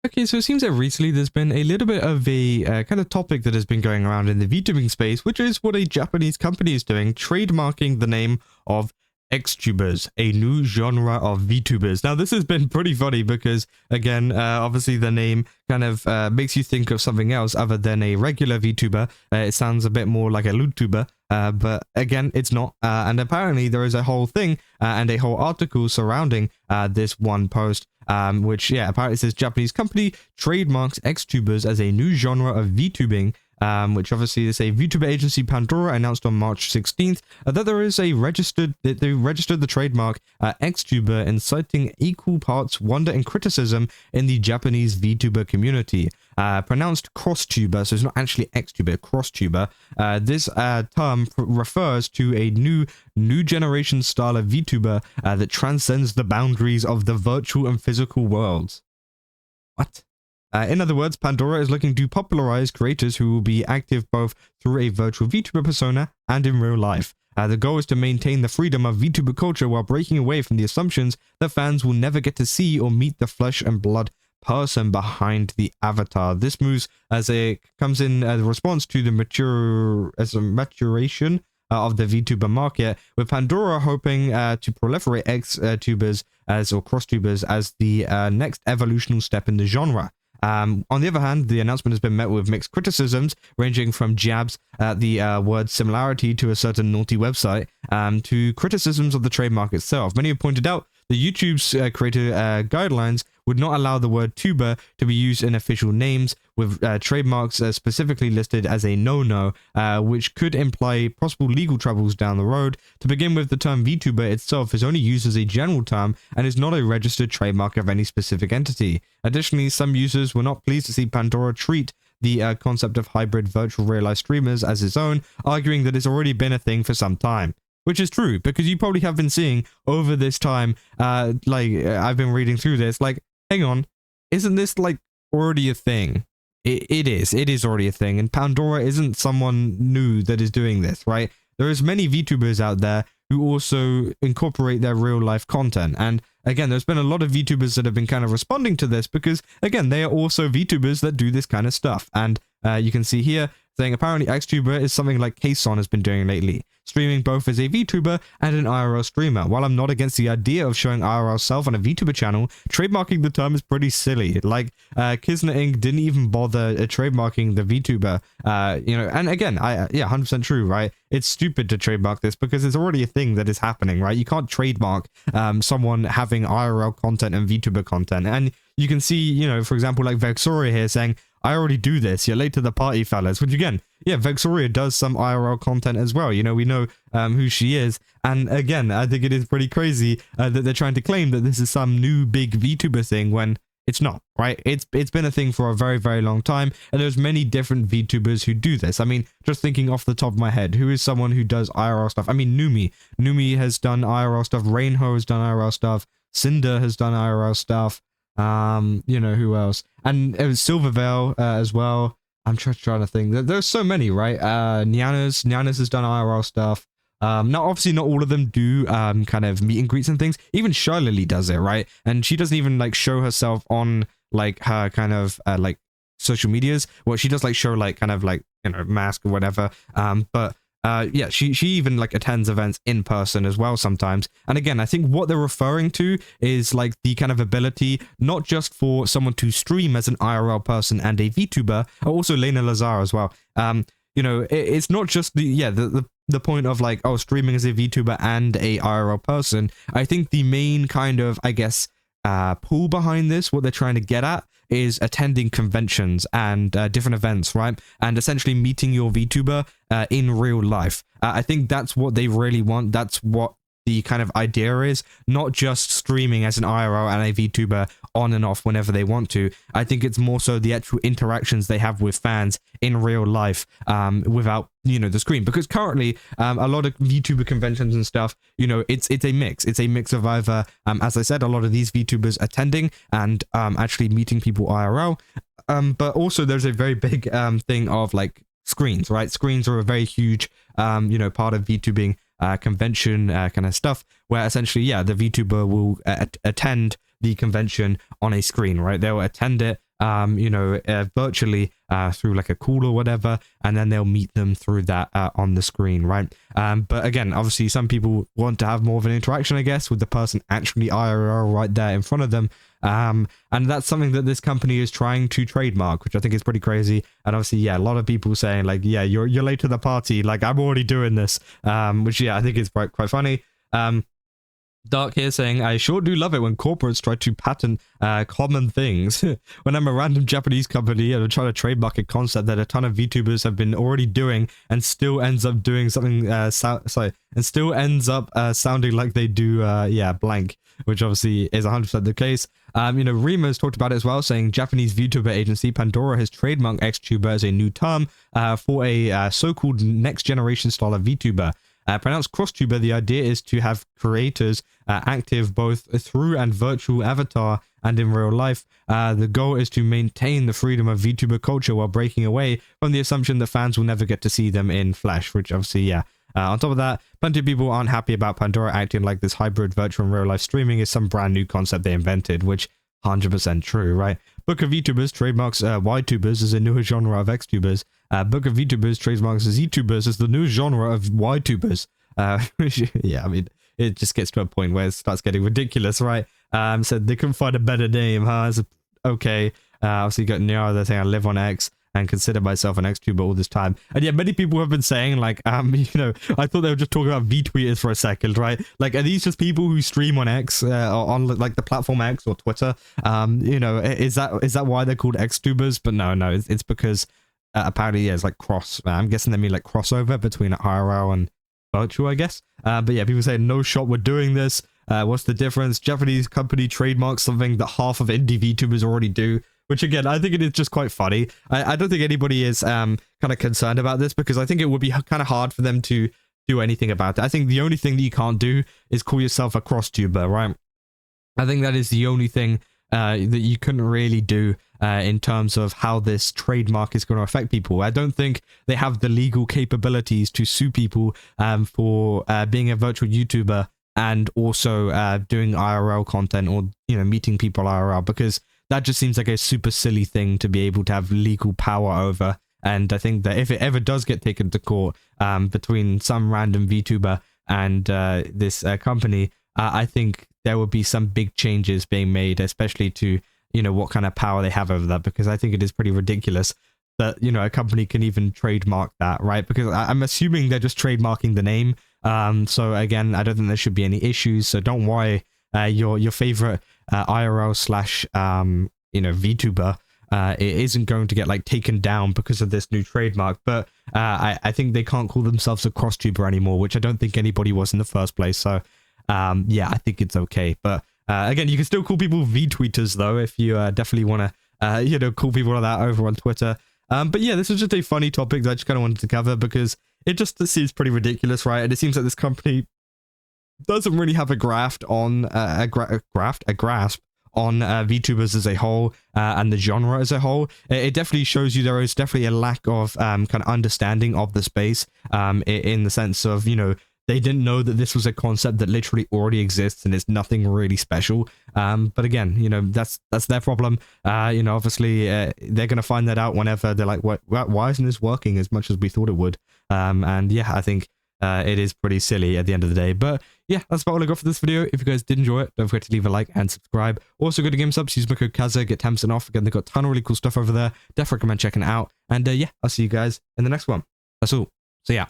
Okay, so it seems that recently there's been a little bit of a kind of topic that has been going around in the VTubing space, which is what a Japanese company is doing, trademarking the name of XTubers, a new genre of VTubers. Now, this has been pretty funny because, again, obviously the name kind of makes you think of something else other than a regular VTuber. It sounds a bit more like a LootTuber, but again, it's not. And apparently there is a whole thing and a whole article surrounding this one post, which, yeah, apparently says Japanese company trademarks XTubers as a new genre of VTubing. Which obviously is a VTuber agency Pandora announced on March 16th that they registered the trademark XTuber, inciting equal parts wonder and criticism in the Japanese VTuber community. Pronounced crosstuber, so it's not actually XTuber, crosstuber. This term refers to a new generation style of VTuber that transcends the boundaries of the virtual and physical worlds. What? In other words, Pandora is looking to popularize creators who will be active both through a virtual VTuber persona and in real life. The goal is to maintain the freedom of VTuber culture while breaking away from the assumptions that fans will never get to see or meet the flesh and blood person behind the avatar. This moves comes in response to the maturation of the VTuber market, with Pandora hoping to proliferate XTubers or crosstubers as the next evolutionary step in the genre. On the other hand, the announcement has been met with mixed criticisms, ranging from jabs at the word similarity to a certain naughty website, to criticisms of the trademark itself. Many have pointed out that YouTube's creator guidelines would not allow the word tuber to be used in official names, with trademarks specifically listed as a no-no, which could imply possible legal troubles down the road. To begin with, the term VTuber itself is only used as a general term and is not a registered trademark of any specific entity. Additionally, some users were not pleased to see Pandora treat the concept of hybrid virtual real-life streamers as its own, arguing that it's already been a thing for some time. Which is true, because you probably have been seeing over this time, I've been reading through this, like, hang on, isn't this, like, already a thing? It is already a thing, and Pandora isn't someone new that is doing this, right? There's many VTubers out there who also incorporate their real-life content, and again, there's been a lot of VTubers that have been kind of responding to this, because, again, they are also VTubers that do this kind of stuff, and you can see here, saying apparently XTuber is something like Kson has been doing lately, streaming both as a VTuber and an IRL streamer. While I'm not against the idea of showing IRL self on a VTuber channel, trademarking the term is pretty silly. Like, Kizna Inc. didn't even bother trademarking the VTuber, and again, 100% true, right? It's stupid to trademark this because it's already a thing that is happening, right? You can't trademark someone having IRL content and VTuber content. And you can see, for example, like Vexoria here saying, I already do this, you're late to the party, fellas. Which again, yeah, Vexoria does some IRL content as well. We know who she is. And again, I think it is pretty crazy that they're trying to claim that this is some new big VTuber thing when it's not, right? It's been a thing for a very, very long time. And there's many different VTubers who do this. I mean, just thinking off the top of my head, who is someone who does IRL stuff? I mean, Numi. Numi has done IRL stuff. Rainho has done IRL stuff. Cinder has done IRL stuff. Who else? And it was Silverveil as well. I'm trying to think. There's so many, right? Nyanas has done IRL stuff. Now, obviously, not all of them do kind of meet and greets and things. Even Shylily does it, right? And she doesn't even like show herself on like her kind of like social medias. Well, she does like show like kind of like mask or whatever. But she even like attends events in person as well sometimes. And again, I think what they're referring to is like the kind of ability not just for someone to stream as an IRL person and a VTuber, or also Lena Lazar as well. It's not just the point of like, oh, streaming as a VTuber and a IRL person. I think the main kind of, I guess, pull behind this, what they're trying to get at, is attending conventions and different events, right? And essentially meeting your VTuber in real life. I think that's what they really want. That's what the kind of idea is, not just streaming as an IRL and a VTuber on and off whenever they want to. I think it's more so the actual interactions they have with fans in real life without the screen, because currently a lot of VTuber conventions and stuff, it's a mix. It's a mix of either as I said, a lot of these VTubers attending and actually meeting people IRL, but also there's a very big thing of like screens, right? Screens are a very huge part of VTubing convention kind of stuff, where essentially the VTuber will attend the convention on a screen, right? They'll attend it virtually through like a call or whatever, and then they'll meet them through that on the screen, right? But again, obviously some people want to have more of an interaction, I guess, with the person actually IRL right there in front of them. And that's something that this company is trying to trademark, which I think is pretty crazy. And obviously, yeah, a lot of people saying like, yeah, you're late to the party, like I'm already doing this, which yeah, I think is quite funny. Dark here saying, I sure do love it when corporates try to patent common things. When I'm a random Japanese company and I'm trying to trademark a concept that a ton of VTubers have been already doing and still ends up doing something, sounding like they do, blank, which obviously is 100% the case. Rima's talked about it as well, saying Japanese VTuber agency Pandora has trademarked XTuber as a new term for a so-called next generation style of VTuber. Pronounced crosstuber, the idea is to have creators active both through and virtual avatar and in real life. The goal is to maintain the freedom of VTuber culture while breaking away from the assumption that fans will never get to see them in flesh, which obviously, yeah. On top of that, plenty of people aren't happy about Pandora acting like this hybrid virtual and real life streaming is some brand new concept they invented, which 100% true, right? Book of VTubers trademarks YTubers as a newer genre of XTubers. Book of VTubers trademarks ZTubers as the new genre of YTubers. Yeah, I mean, it just gets to a point where it starts getting ridiculous, right? Said they couldn't find a better name, huh? Okay. Obviously, you got Niara, they're saying I live on X and consider myself an XTuber all this time. And yeah, many people have been saying, like, I thought they were just talking about VTweeters for a second, right? Like, are these just people who stream on X, or on like the platform X or Twitter? Is that why they're called XTubers? But no, it's because apparently, yeah, it's like I'm guessing they mean like crossover between IRL and virtual, I guess. But yeah, people say no shot we're doing this. What's the difference? Japanese company trademarks something that half of indie VTubers already do. Which again, I think it is just quite funny. I don't think anybody is kind of concerned about this because I think it would be kind of hard for them to do anything about it. I think the only thing that you can't do is call yourself a crosstuber, right? I think that is the only thing that you couldn't really do in terms of how this trademark is going to affect people. I don't think they have the legal capabilities to sue people for being a virtual YouTuber and also doing IRL content or, meeting people IRL, because that just seems like a super silly thing to be able to have legal power over. And I think that if it ever does get taken to court between some random VTuber and this company, I think there would be some big changes being made, especially to, what kind of power they have over that, because I think it is pretty ridiculous that, a company can even trademark that, right? Because I'm assuming they're just trademarking the name. So again, I don't think there should be any issues. So don't worry, your favorite IRL slash VTuber it isn't going to get like taken down because of this new trademark. But I think they can't call themselves a crosstuber anymore, which I don't think anybody was in the first place. So yeah, I think it's okay. But again, you can still call people VTweeters though, if you definitely want to call people like that over on Twitter. But yeah, this was just a funny topic that I just kind of wanted to cover because it just seems pretty ridiculous, right? And it seems like this company doesn't really have a grasp on grasp on VTubers as a whole and the genre as a whole. It definitely shows you there is definitely a lack of kind of understanding of the space in the sense of, they didn't know that this was a concept that literally already exists and it's nothing really special. But again, that's their problem. Obviously they're going to find that out whenever they're like, why isn't this working as much as we thought it would? And yeah, I think it is pretty silly at the end of the day. But yeah, that's about all I got for this video. If you guys did enjoy it, don't forget to leave a like and subscribe. Also, go to GameSubs, use my code Kaza, get 10% off. Again, they've got a ton of really cool stuff over there. Definitely recommend checking it out. And yeah, I'll see you guys in the next one. That's all. So yeah.